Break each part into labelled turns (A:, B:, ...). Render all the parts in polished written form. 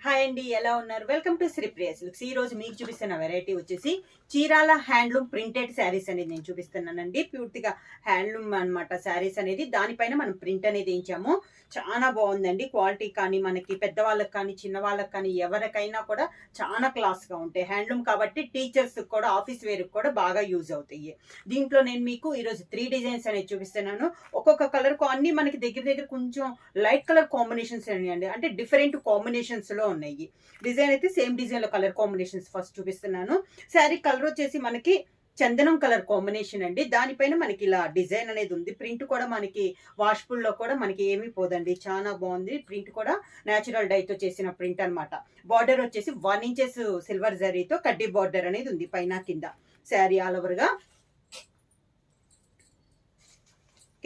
A: Hi అండి, ఎలా ఉన్నారు? Welcome to Sripriya silks. ఈ రోజు మీకు చూపిస్తున్న వెరైటీ వచ్చేసి చీరాల హ్యాండ్లూమ్ ప్రింటెడ్ శారీస్ అనేది నేను చూపిస్తున్నానండి. పూర్తిగా హ్యాండ్లూమ్ అనమాట శారీస్ అనేది. దానిపైన మనం ప్రింట్ అనేది వేయించాము. చాలా బాగుందండి. క్వాలిటీ కానీ మనకి పెద్దవాళ్ళకి కానీ చిన్న వాళ్ళకి కానీ ఎవరికైనా కూడా చాలా క్లాస్గా ఉంటాయి. హ్యాండ్లూమ్ కాబట్టి టీచర్స్ కూడా ఆఫీస్ వేర్కి కూడా బాగా యూజ్ అవుతాయి. దీంట్లో నేను మీకు ఈరోజు 3 డిజైన్స్ అనేది చూపిస్తున్నాను. ఒక్కొక్క కలర్ అన్ని మనకి దగ్గర దగ్గర కొంచెం లైట్ కలర్ కాంబినేషన్స్ అండి, అంటే డిఫరెంట్ కాంబినేషన్స్ లో ఉన్నాయి. డిజైన్ అయితే సేమ్ డిజైన్ లో కలర్ కాంబినేషన్స్ ఫస్ట్ చూపిస్తున్నాను. శారీ కలర్ వచ్చేసి మనకి చందనం కలర్ కాంబినేషన్ అండి. దానిపైన మనకి ఇలా డిజైన్ అనేది ఉంది. ప్రింట్ కూడా మనకి వాష్ఫుల్ లో కూడా మనకి ఏమీ పోదండి, చాలా బాగుంది. ప్రింట్ కూడా నేచురల్ డైతో చేసిన ప్రింట్ అనమాట. బార్డర్ వచ్చేసి 1 ఇంచెస్ సిల్వర్ జరీతో కడ్డీ బార్డర్ అనేది ఉంది పైన కింద. శారీ ఆల్ ఓవర్ గా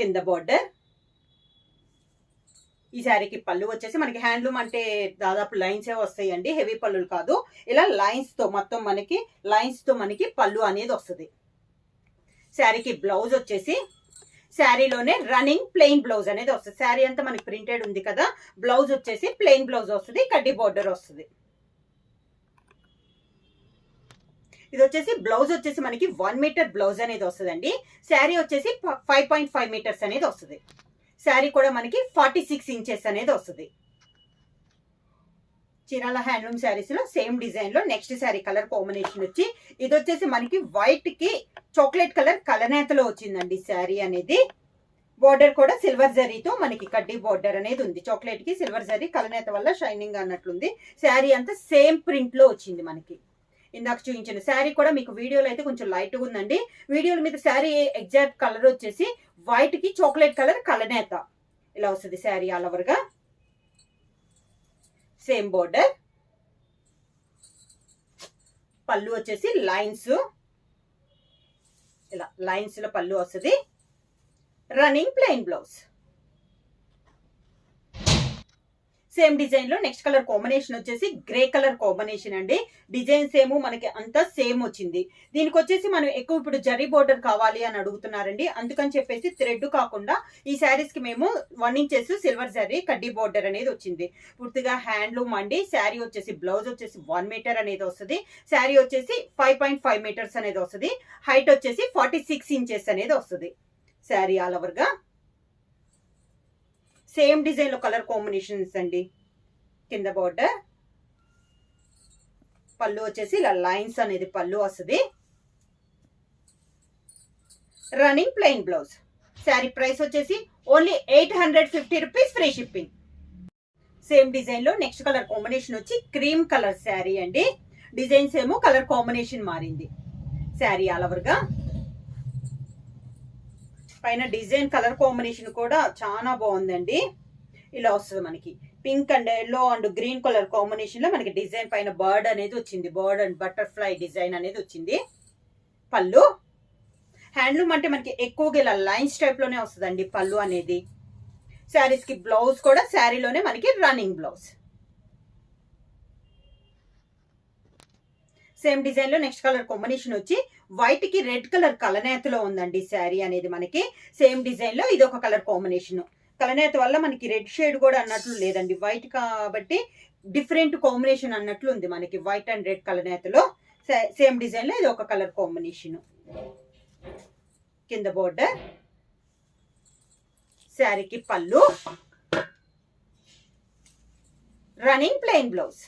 A: కింద బార్డర్. ఈ శారీకి పళ్ళు వచ్చేసి మనకి హ్యాండ్లూమ్ అంటే దాదాపు లైన్స్ వస్తాయండి, హెవీ పళ్ళులు కాదు. ఇలా లైన్స్ తో మొత్తం మనకి పళ్ళు అనేది వస్తుంది. శారీకి బ్లౌజ్ వచ్చేసి శారీలోనే రన్నింగ్ ప్లెయిన్ బ్లౌజ్ అనేది వస్తుంది. శారీ అంతా మనకి ప్రింటెడ్ ఉంది కదా, బ్లౌజ్ వచ్చేసి ప్లెయిన్ బ్లౌజ్ వస్తుంది, కడ్డీ బోర్డర్ వస్తుంది. ఇది వచ్చేసి బ్లౌజ్ వచ్చేసి మనకి 1 మీటర్ బ్లౌజ్ అనేది వస్తుందండి. శారీ వచ్చేసి 5.5 మీటర్స్ అనేది వస్తుంది. శారీ కూడా మనకి 46 ఇంచెస్ అనేది వస్తుంది. చీరాల హ్యాండ్లూమ్ శారీస్ లో సేమ్ డిజైన్ లో నెక్స్ట్ శారీ కలర్ కాంబినేషన్ వచ్చి ఇది వచ్చేసి మనకి వైట్ కి చాక్లెట్ కలర్ కలనేతలో వచ్చిందండి శారీ అనేది. బోర్డర్ కూడా సిల్వర్ జరీతో మనకి కడ్డీ బోర్డర్ అనేది ఉంది. చాక్లెట్ కి సిల్వర్ జరీ కలనేత వల్ల షైనింగ్ అన్నట్లుంది. శారీ అంతా సేమ్ ప్రింట్ లో వచ్చింది మనకి. ఇందాక చూపించిన శారీ కూడా మీకు వీడియోలో అయితే కొంచెం లైట్గా ఉందండి. వీడియోల మీద శారీ ఎగ్జాక్ట్ కలర్ వచ్చేసి వైట్ కి చాక్లెట్ కలర్ కలనేత ఇలా వస్తుంది. శారీ ఆల్ ఓవర్ గా సేమ్ బోర్డర్. పళ్ళు వచ్చేసి లైన్స్, ఇలా లైన్స్ లో పళ్ళు వస్తుంది. Running plain blouse. Same design లో నెక్స్ట్ కలర్ కాంబినేషన్ వచ్చేసి గ్రే కలర్ కాంబినేషన్ అండి. డిజైన్ సేమ్ మనకి అంతా సేమ్ వచ్చింది. దీనికి వచ్చేసి మనం ఎక్కువ ఇప్పుడు జరీ బోర్డర్ కావాలి అని అడుగుతున్నారండి. అందుకని చెప్పేసి థ్రెడ్ కాకుండా ఈ శారీస్ కి మేము 1 ఇంచెస్ సిల్వర్ జరీ కడ్డీ బోర్డర్ అనేది వచ్చింది. పూర్తిగా హ్యాండ్లూమ్ అండి. శారీ వచ్చేసి బ్లౌజ్ వచ్చేసి 1 మీటర్ అనేది వస్తుంది. శారీ వచ్చేసి 5.5 మీటర్స్ అనేది వస్తుంది. హైట్ వచ్చేసి 46 ఇంచెస్ అనేది వస్తుంది. శారీ ఆల్ ఓవర్ గా సేమ్ డిజైన్ లో కలర్ కాంబినేషన్స్ అండి. కింద బోర్డర్. పళ్ళు వచ్చేసి ఇలా లైన్స్ అనేది పళ్ళు వస్తుంది. Running plain blouse. Sari price వచ్చేసి only 850 rupees, free shipping. Same design లో నెక్స్ట్ కలర్ కాంబినేషన్ వచ్చి క్రీమ్ కలర్ శారీ అండి. డిజైన్స్ ఏమో కలర్ కాంబినేషన్ మారింది. శారీ ఆల్ ఓవర్ గా పైన డిజైన్ కలర్ కాంబినేషన్ కూడా చాలా బాగుందండి. ఇలా వస్తుంది మనకి pink and yellow and green colour combination లో మనకి డిజైన్ పైన బర్డ్ అనేది వచ్చింది. బర్డ్ అండ్ బటర్ఫ్లై డిజైన్ అనేది వచ్చింది. పళ్ళు హ్యాండ్లూమ్ అంటే మనకి ఎక్కువగా ఇలా లైన్స్ టైప్ లోనే వస్తుందండి పళ్ళు అనేది. శారీస్ కి బ్లౌజ్ కూడా శారీలోనే మనకి రన్నింగ్ బ్లౌజ్. సేమ్ డిజైన్ లో నెక్స్ట్ కలర్ కాంబినేషన్ వచ్చి వైట్ కి రెడ్ కలర్ కలనేతలో ఉందండి శారీ అనేది మనకి. సేమ్ డిజైన్ లో ఇది ఒక కలర్ కాంబినేషన్. కలనేత వల్ల మనకి రెడ్ షేడ్ కూడా అన్నట్లు లేదండి, వైట్ కాబట్టి డిఫరెంట్ కాంబినేషన్ అన్నట్లు ఉంది మనకి వైట్ అండ్ రెడ్ కలనేతలో. సేమ్ డిజైన్ లో ఇది ఒక కలర్ కాంబినేషన్. కింద బోర్డర్. శారీకి పళ్ళు. Running plain blouse.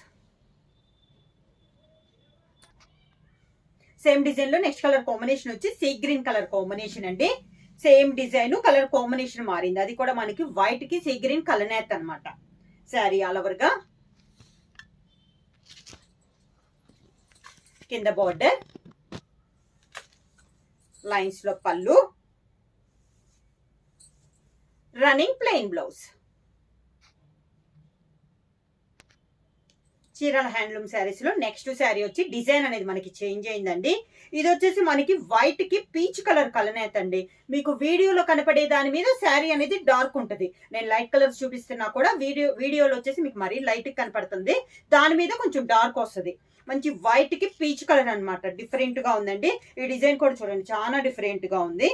A: Same design లో నెక్స్ట్ కలర్ కాంబినేషన్ వచ్చి సీ గ్రీన్ కలర్ కాంబినేషన్ అండి. సేమ్ డిజైన్ కలర్ కాంబినేషన్ మారింది. అది కూడా మనకి వైట్ కి సీ గ్రీన్ కలనేత్ అనమాట. శారీ ఆల్ ఓవర్ గా కింద బోర్డర్. లైన్స్ లో పళ్ళు. Running plain blouse. Chirala handloom saris లో నెక్స్ట్ శారీ వచ్చి డిజైన్ అనేది మనకి చేంజ్ అయిందండి. ఇది వచ్చేసి మనకి వైట్ కి పీచ్ కలర్ కలనేత అండి. మీకు వీడియోలో కనపడే దాని మీద శారీ అనేది డార్క్ ఉంటుంది. నేను లైట్ కలర్స్ చూపిస్తున్నా కూడా వీడియోలో వచ్చేసి మీకు మరీ లైట్ కనపడుతుంది, దాని మీద కొంచెం డార్క్ వస్తుంది. మంచి వైట్ కి పీచ్ కలర్ అనమాట. డిఫరెంట్ గా ఉందండి. ఈ డిజైన్ కూడా చూడండి, చాలా డిఫరెంట్ గా ఉంది.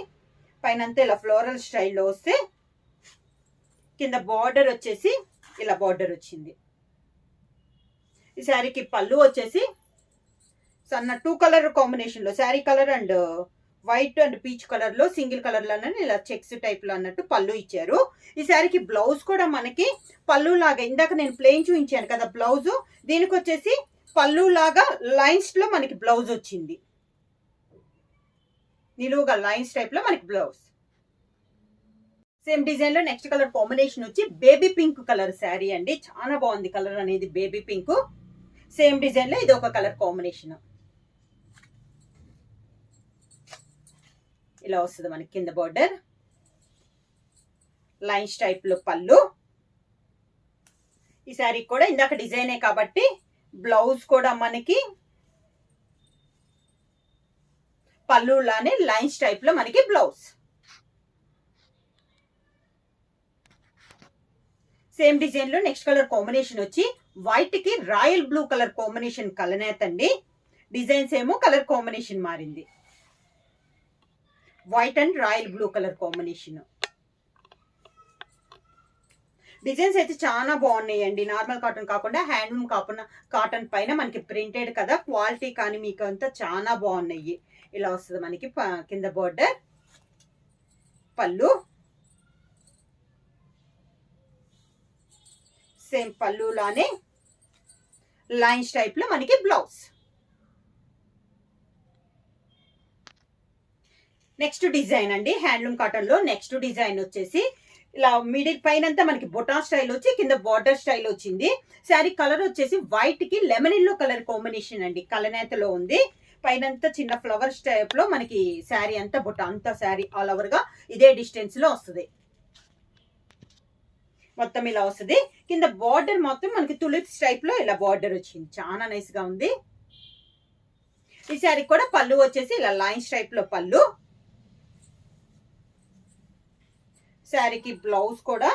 A: పైన అంతా ఇలా ఫ్లోరల్ స్టైల్లో వస్తే కింద బార్డర్ వచ్చేసి ఇలా బార్డర్ వచ్చింది. ఈ శారీకి పళ్ళు వచ్చేసి సన్న 2 కలర్ కాంబినేషన్ లో, sari colour and white and peach colour లో సింగిల్ కలర్ లోనే ఇలా చెక్స్ టైప్ లో అన్నట్టు పళ్ళు ఇచ్చారు. ఈ శారీకి బ్లౌజ్ కూడా మనకి పళ్ళు లాగా, ఇందాక నేను ప్లెయిన్ చూపించాను కదా బ్లౌజ్, దీనికి వచ్చేసి పళ్ళు లాగా లైన్స్ లో మనకి బ్లౌజ్ వచ్చింది. నిలువుగా లైన్స్ టైప్ లో మనకి బ్లౌజ్. సేమ్ డిజైన్ లో నెక్స్ట్ కలర్ కాంబినేషన్ వచ్చి బేబీ పింక్ కలర్ శారీ అండి. చాలా బాగుంది కలర్ అనేది, బేబీ పింక్. సేమ్ డిజైన్ లో ఇది ఒక కలర్ కాంబినేషన్. ఇలా వస్తుంది మనకి కింద బార్డర్, లైన్స్ టైప్ లో పళ్ళు. ఈ శారీ కూడా ఇందాక డిజైనే కాబట్టి బ్లౌజ్ కూడా మనకి పళ్ళులానే లైన్స్ టైప్ లో మనకి బ్లౌజ్. సేమ్ డిజైన్ లో నెక్స్ట్ కలర్ కాంబినేషన్ వచ్చి వైట్ కి రాయల్ బ్లూ కలర్ కాంబినేషన్ కలనేత అండి. డిజైన్స్ ఏమో కలర్ కాంబినేషన్ మారింది, white and royal blue colour combination. Designs అయితే చాలా బాగున్నాయండి. నార్మల్ కాటన్ కాకుండా హ్యాండ్లూమ్ కాటన్ పైన మనకి ప్రింటెడ్ కదా, క్వాలిటీ కానీ మీకు అంతా చాలా బాగున్నాయి. ఇలా వస్తుంది మనకి కింద బోర్డర్, పళ్ళు. సేమ్ పళ్ళులానే లైన్స్ టైప్ లో మనకి బ్లౌజ్. నెక్స్ట్ డిజైన్ అండి, హ్యాండ్లూమ్ కాటన్ లో నెక్స్ట్ డిజైన్ వచ్చేసి ఇలా మిడిల్ పైన అంతా మనకి బొటా స్టైల్ వచ్చి కింద బార్డర్ స్టైల్ వచ్చింది. శారీ కలర్ వచ్చేసి వైట్ కి లెమన్ ఎల్లో కలర్ కాంబినేషన్ అండి, కలనేతలో ఉంది. పైనంతా చిన్న ఫ్లవర్స్ టైప్ లో మనకి శారీ అంతా బొట్ట అంతా శారీ ఆల్ ఓవర్ గా ఇదే డిస్టెన్స్ లో వస్తుంది. మొత్తం ఇలా వస్తుంది. కింద బార్డర్ మొత్తం మనకి తులిప్స్ టైప్ లో ఇలా బార్డర్ వచ్చింది, చాలా నైస్ గా ఉంది. ఈ శారీ కూడా పళ్ళు వచ్చేసి ఇలా లైన్స్ టైప్ లో పళ్ళు. శారీకి బ్లౌజ్ కూడా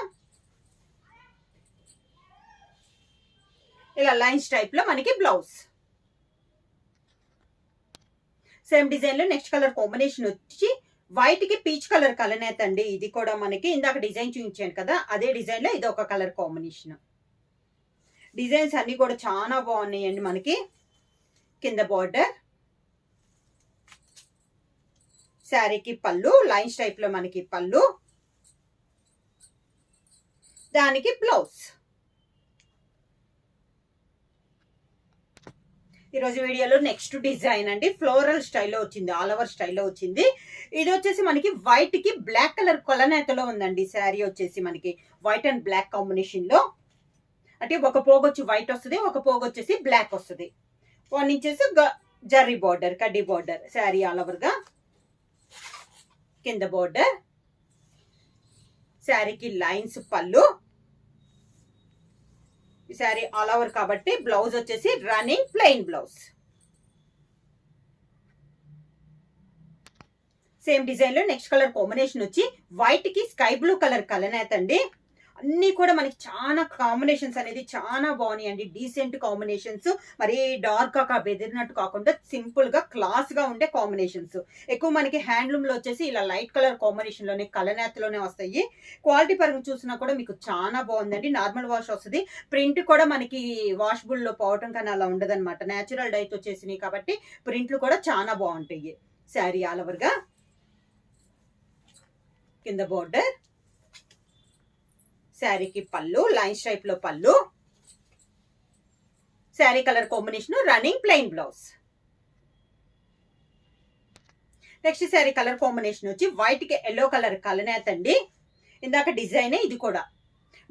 A: ఇలా లైన్స్ టైప్ లో మనకి బ్లౌజ్. సేమ్ డిజైన్ లో నెక్స్ట్ కలర్ కాంబినేషన్ వచ్చి వైట్ కి పీచ్ కలర్ కలనేత అండి. ఇది కూడా మనకి ఇందాక డిజైన్ చూపించాను కదా, అదే డిజైన్ లో ఇది ఒక కలర్ కాంబినేషన్. డిజైన్స్ అన్ని కూడా చాలా బాగున్నాయండి. మనకి కింద బార్డర్, శారీకి పళ్ళు లైన్స్ టైప్ లో మనకి పళ్ళు, దానికి బ్లౌజ్. ఈరోజు వీడియోలో నెక్స్ట్ డిజైన్ అండి, ఫ్లోరల్ స్టైల్లో వచ్చింది, ఆల్ ఓవర్ స్టైల్లో వచ్చింది. ఇది వచ్చేసి మనకి వైట్ కి బ్లాక్ కలర్ కొలనేతలో ఉందండి. శారీ వచ్చేసి మనకి వైట్ అండ్ బ్లాక్ కాంబినేషన్ లో, అంటే ఒక పోగు వచ్చి వైట్ వస్తుంది, ఒక పోగు వచ్చేసి బ్లాక్ వస్తుంది. 1 ఇంచెస్ జర్రీ బార్డర్, కడ్డీ బార్డర్. శారీ ఆల్ ఓవర్ గా కింద బార్డర్, శారీకి లైన్స్ పళ్ళు. ఈ శారీ ఆల్ ఓవర్ కాబట్టి బ్లౌజ్ వచ్చేసి running plain blouse. Same design లో నెక్స్ట్ కలర్ కాంబినేషన్ వచ్చి వైట్ కి స్కై బ్లూ కలర్ కలనేత అండి. అన్ని కూడా మనకి చాలా కాంబినేషన్స్ అనేది చాలా బాగున్నాయి అండి, డీసెంట్ కాంబినేషన్స్. మరి డార్క్ గా బెదిరినట్టు కాకుండా సింపుల్ గా క్లాస్ గా ఉండే కాంబినేషన్స్. ఎక్కువ మనకి హ్యాండ్లూమ్ లో వచ్చేసి ఇలా లైట్ కలర్ కాంబినేషన్ లోనే కలనేతలోనే వస్తాయి. క్వాలిటీ పరంగా చూసినా కూడా మీకు చాలా బాగుందండి. నార్మల్ వాష్ వస్తుంది, ప్రింట్ కూడా మనకి వాషబుల్ లో పోవటం కానీ అలా ఉండదు అనమాట. న్యాచురల్ డైట్ వచ్చేసినాయి కాబట్టి ప్రింట్లు కూడా చాలా బాగుంటాయి. శారీ ఆల్ ఓవర్ గా కింద బోర్డర్, శారీకి పళ్ళు లైన్స్ టైప్ లో పళ్ళు, sari colour combination running plain blouse. Next sari colour combination వచ్చి వైట్ కి ఎల్లో కలర్ కలనేత అండి. ఇందాక డిజైన్, ఇది కూడా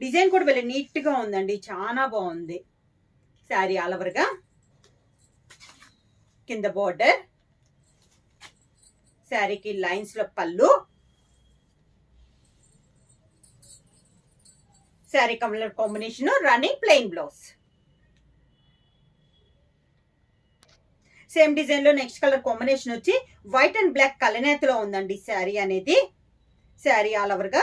A: డిజైన్ కూడా వెళ్ళి నీట్ గా ఉందండి, చాలా బాగుంది. శారీ ఆల్ ఓవర్ గా కింద బోర్డర్, శారీకి లైన్స్ లో పళ్ళు, sari colour combination running plain blouse. Same design లో నెక్స్ట్ కలర్ కాంబినేషన్ వచ్చి వైట్ అండ్ బ్లాక్ కలనేతలో ఉందండి శారీ అనేది. శారీ ఆల్ ఓవర్ గా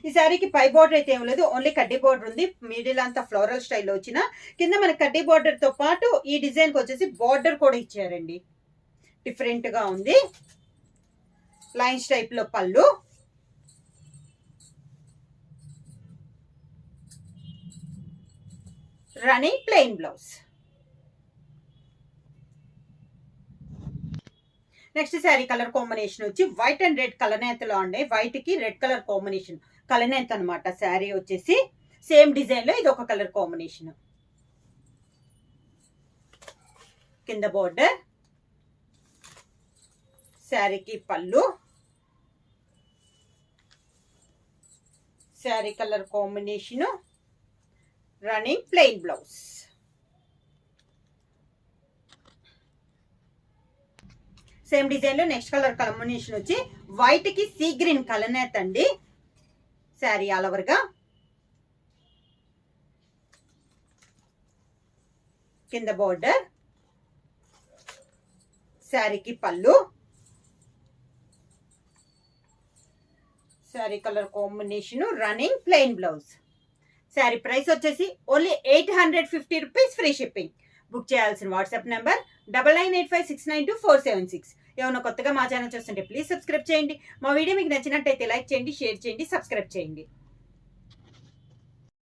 A: ఈ శారీకి పై బోర్డర్ అయితే ఏం లేదు, ఓన్లీ కడ్డీ బోర్డర్ ఉంది. మిడిల్ అంతా ఫ్లోరల్ స్టైల్లో వచ్చిన కింద మన కడ్డీ బోర్డర్ తో పాటు ఈ డిజైన్ కి వచ్చేసి బోర్డర్ కూడా ఇచ్చారండి, డిఫరెంట్ గా ఉంది. లైన్స్ టైప్ లో పళ్ళు, running plain blouse. Next sari colour combination వచ్చి వైట్ అండ్ రెడ్ కలనేతలో ఉండే, వైట్ కి రెడ్ కలర్ కాంబినేషన్ కలనేత అనమాట. శారీ వచ్చేసి సేమ్ డిజైన్ లో ఇది ఒక కలర్ కాంబినేషన్. కింద బోర్డర్, శారీకి పళ్ళు, sari colour combination running plain blouse. Same design లో నెక్స్ట్ కలర్ కాంబినేషన్ వచ్చి వైట్ కి సీ గ్రీన్ కలనేత అండి. శారీ ఆల్ ఓవర్ గా, కింద బోర్డర్, శారీకి పళ్ళు, sari colour combination running plain blouse. Sari price వచ్చేసి only 850 rupees, free shipping. Book చేయాల్సిన వాట్సాప్ నెంబర్ 9985692476. ఏమైనా కొత్తగా మా ఛానల్ చూస్తుంటే ప్లీజ్ సబ్స్క్రైబ్ చేయండి. మా వీడియో మీకు నచ్చినట్టయితే లైక్ చేయండి, షేర్ చేయండి, సబ్స్క్రైబ్ చేయండి.